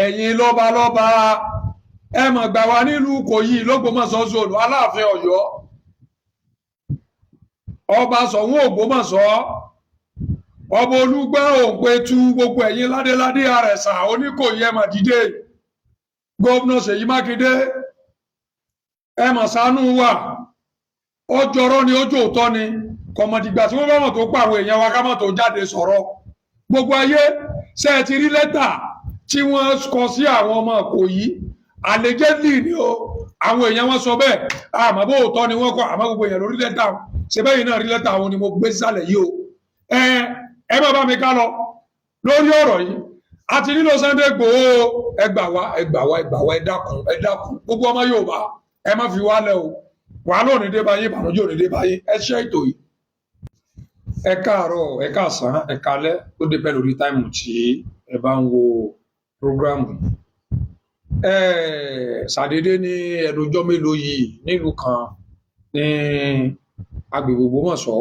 ẹ̀yin lọ́balọ́ba ẹ mọ̀ gbà wá nílùú Ìkòyí l'Ógbómọ̀ṣọ́ zòlù Aláàfin Ọ̀yọ́ ọba Ṣọ̀ún Ògbómọ̀ṣọ́ ọba Olúgbọ́n Òǹpẹ̀tù gbogbo ẹ̀yin ládéládé Àrẹ̀sà Oníkòyí ẹ mọ̀ dìde gómìnà Ṣèyí Mákindé ẹ mọ̀ ṣàánú wa ó jọrọ ni ó jòótọ́ ni kọ̀mọ̀dìgbà tí wọ́n bá mọ̀ tó pa àwọn èèyàn wa ká mọ̀ tó jáde sọ̀rọ̀ gbogbo ayé ṣe ti rí lẹ́tà tí wọ́n kọ sí àwọn ọmọ Ìkòyí allegedly ni o àwọn èèyàn wọn sọ bẹ́ẹ̀ àmọ́ bó òótọ́ ni wọ́n kọ àmọ́ gbogbo èèyàn lórí lẹ́tà ṣe bẹ́ẹ̀ náà rí lẹ́tà àwọn ni mo gbé sálẹ̀ yìí o ẹ má bá mi ká lọ lórí ọ̀rọ̀ yìí àti nílò Sunday Igboho ẹ dákun gbogbo ọmọ Yorùbá ẹ má fi wálẹ̀ o wàhálà ò ní dé báyé ìbànújẹ́ ò ní dé báyé ẹ ṣe ètò yìí ẹ káàárọ̀ ẹ káàsán ẹ kálẹ́ ó dépẹ́ lórí táìmù tí ẹ bá ń wo prógrámù ṣàdédé ní ẹnujọ́ mélòó yìí nílùú kan ní agbègbè Ògbómọ̀ṣọ́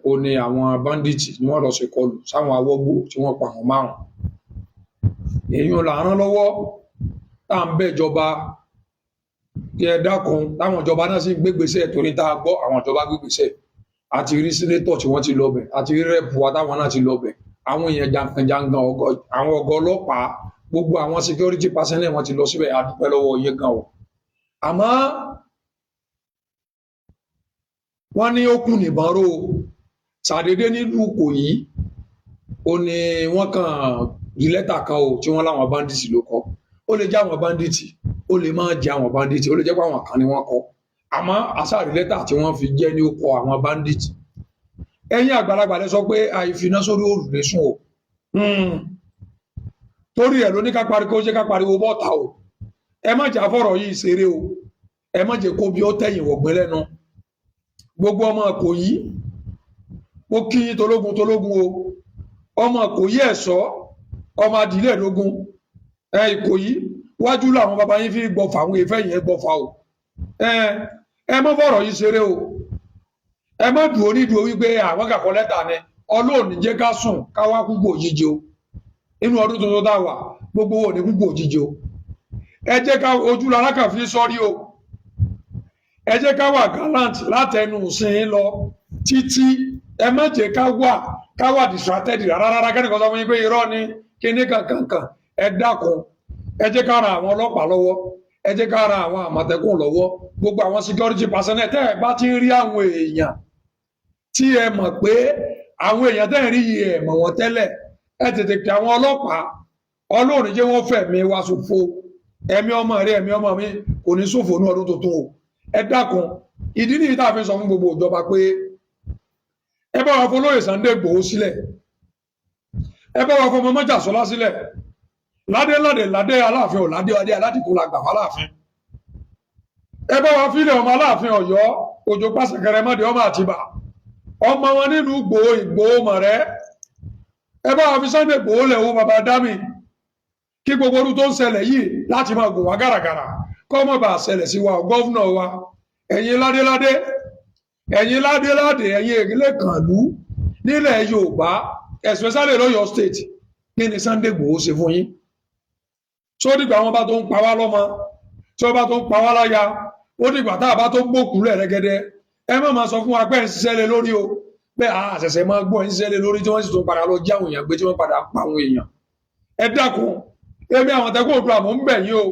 ó ní àwọn báńdíìtì ni wọ́n lọ ṣe kọlù sáwọn awọ́gbó tí wọ́n pa àwọn márùn èèyàn là ń rán lọ́wọ́ tá à ń bẹ̀ ìjọba kí ẹ dákun táwọn ìjọba náà sì gbégbèsè torí tá a gbọ́ àwọn ìjọba gbégbèsè àti rí sínétọ̀ tí wọ́n ti lọ bẹ̀ àti rí rẹ́pù wa táwọn náà ti lọ bẹ̀ àwọn èèyàn jankan àwọn ọ̀gá ọlọ́pàá gbogbo àwọn security personnel wọ́n ti lọ síbẹ̀ a dúpẹ́ lọ́wọ́ iye gan o àmọ́ wọ́n ní ó kù nìbọn ró ṣàdédé nílùú Ìkòyí ó ní wọ́n kàn rí lẹ́tà kan o tí wọ́n láwọn bandits ló kọ ó lè jẹ́ àwọn bandits ó lè má jẹ́ àwọn bandits ó lè jẹ́ pé àwọn kan ni wọ́n kọ àmọ́ àṣàrí lẹ́tà tí wọ́n fi jẹ́ ní ó kọ àwọn bandits ẹ̀yin àgbàlagbà lẹ sọ pé àìfiná sórí òrùlé sùn o torí ẹ̀ ló ní ká pariwo ṣe ká pariwo bọ́ta o ẹ má jà fọ̀rọ̀ yìí ṣeré o ẹ má jẹ́ kó bí ó tẹ̀yìn wọ̀gbẹ́ lẹ́nu gbogbo ọmọ Ìkòyí ó kí tológun o ọmọ Ìkòyí ẹ̀ṣọ́ ọmọ adìlẹ̀ ẹ̀dógún Ìkòyí wájú làwọn bàbá yín fi gbọ̀fà àwọn èèfẹ́ yẹn gbọ̀fà o ẹ má fọ̀rọ̀ yìí ṣeré o ẹ má dùn onídùú wípé àwọn kàkọ́ lẹ́tà ni Ọlọ́run jẹ́ ká sùn ká wá kúgbò òjijì o inú ọdún tuntun tá a wà gbogbo wo ní kúgbò òjijì o ẹ jẹ́ ká ojú lára kà fi sọ́rí o ẹ jẹ́ ká wà gallant látẹnu sin lọ títí ẹ má jẹ́ ká wà distracted rárá kẹ́nìkan sọ fún yín pé irọ́ ni kíní kankan ẹ dákun ẹ jẹ́ ká ran àwọn ọlọ́pàá lọ́wọ́ ẹ jẹ́ ká ran àwọn àmọ̀tẹ́kùn lọ́wọ́ gbogbo àwọn security personnel tẹ́ ẹ bá ti ń rí àwọn èèyàn tí ẹ mọ̀ pé àwọn èèyàn tẹ́ ẹ rí yìí ẹ mọ̀ wọ́n tẹ́lẹ̀ ẹ tètè pè àwọn ọlọ́pàá Ọlọ́run jẹ́ wọ́n fẹ̀mí wa ṣòfò ẹ̀mí ọmọ rẹ ẹ̀mí ọmọ mi kò ní ṣòfò ní ọdún tuntun o ẹ dákun ìdí nìyí tá a fi sọ fún gbogbo ìjọba pé ẹ bá wa fọlọ́yè Sunday Igboho sílẹ̀ ẹ bá wa fọmọ Májàsọ́lá sílẹ̀ ládé Aláàfin ò ládé aládìkún la gbà wá láàfin ẹ bá wa fílẹ̀ ọmọ Aláàfin Ọ̀yọ́ Òjó Pàṣẹkẹrẹ mọ́dé ọmọ Àtìbà ọmọ wọn nílùú Ìgbòho mọ̀rẹ́ ẹ bá wa fi Sunday Igboho lẹ̀ wo bàbá dámì kí gbogbo ọdún tó ń ṣẹlẹ̀ yìí láti máa gùn wá gàràgàrà kọ́ mọ̀ bá ṣẹlẹ̀ sí wa gọ́fúnà wa ẹ̀yin ládéládé ẹ̀yin ìrìlẹ̀ kànlú nílẹ̀ Yorùbá especially lọ́yọ̀ state kí ni Sunday Igboho ṣe fún yín tó dìgbà wọn bá tó ń pa wá lọ́mọ tí wọ́n bá tó ń pa wá láya ó dìgbà tá a bá tó ń gbòkú lẹ̀ rẹ́gẹ́dẹ́ ẹ má máa sọ fún wa pé ẹ̀ ń ṣiṣẹ́ lé lórí o bẹ́ẹ̀ àṣẹ̀ṣẹ̀ máa gbọ́ ẹ̀ ń ṣiṣẹ́ lé lórí tí wọ́n sì tún padà lọ jẹ́ àwọn èèyàn gbé tí wọ́n padà pa àwọn èèyàn ẹ dákun ẹbí àwọn tẹ́kọ̀ òdua mò ń bẹ̀ yín o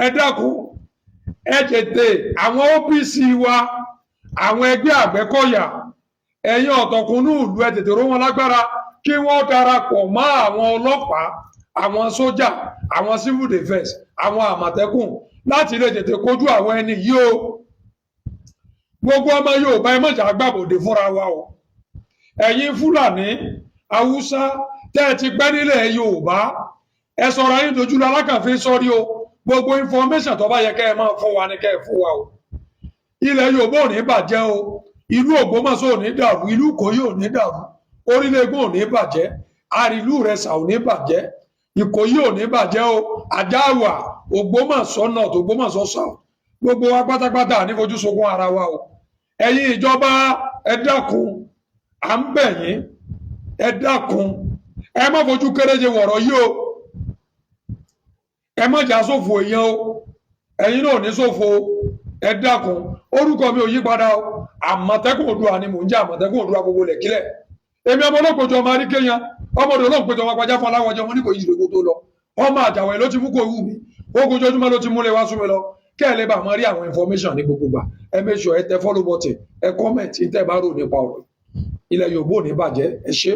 ẹ dákun ẹ tètè àwọn OPC wa àwọn ẹgbẹ́ Àgbẹ̀kọ̀yà ẹ̀yin ọ̀tọ̀kùnú ìlú ẹ tètè ró wọn lágbára kí wọ́n darapọ̀ mọ́ àwọn ọlọ́pàá àwọn sójà àwọn civil defence àwọn àmọ̀tẹ́kùn láti lè tètè kojú àwọn ẹni yìí o gbogbo ọmọ Yorùbá ẹ má jà gbàbọ̀dé fúnra wa o ẹ̀yin Fúlàní Haúsá tẹ́ ẹ ti pẹ́ nílẹ̀ Yorùbá ẹ sọ̀rọ̀ ayé dojúlọ alákànfin sọ́rí o gbogbo information tó bá yẹ kẹ́ ẹ máa fún wa ni kẹ́ ẹ fún wa o ilẹ̀ Yorùbá ò ní bàjẹ́ o ìlú Ògbómọ̀ṣọ́ ò ní dàrú ìlú Ìkòyí ò ní dàrú orílẹ̀-èdè ò ní bàjẹ́ àrìlú Ìrẹsà ò ní bàjẹ́ Ìkòyí ò ní bàjẹ́ o Àdáwà Ògbómọ̀ṣọ́ North Ògbómọ̀ṣọ́ South gbogbo wa pátápátá ní fojú sunkún ara wa o ẹ̀yin ìjọba ẹ dákun à ń bẹ̀ yín ẹ dákun ẹ má fojú kéréje wọ̀rọ̀ yìí o ẹ má jà sófo èèyàn o ẹ̀yin náà ní sófo ẹ dákun orúkọ mi ò yí padà o Àmọ̀tẹ́kùn Oòduà ni mò ń jẹ́ Àmọ̀tẹ́kùn Oòduà gbogbo lẹ̀kílẹ̀ èmi ọmọ olóògbèjọ ọmọ aríkéyan ọmọdé olóògbèjọ ọmọ apájá fún aláwọjọ wọn ní kò yí ìdògbò tó lọ ọmọ àjàwẹ̀ ló ti mú kó wù mí ojoojúmọ́ ló ti múlẹ̀ wá súnmi lọ kẹ́ ẹ lè bá máa rí àwọn information ní gbogbo gbà ẹ make sure ẹ tẹ follow button ẹ comment tẹ́ bá rò nípa ọ̀rọ̀ ilẹ̀ Yorùbá ò ní bàjẹ́ ẹ ṣé.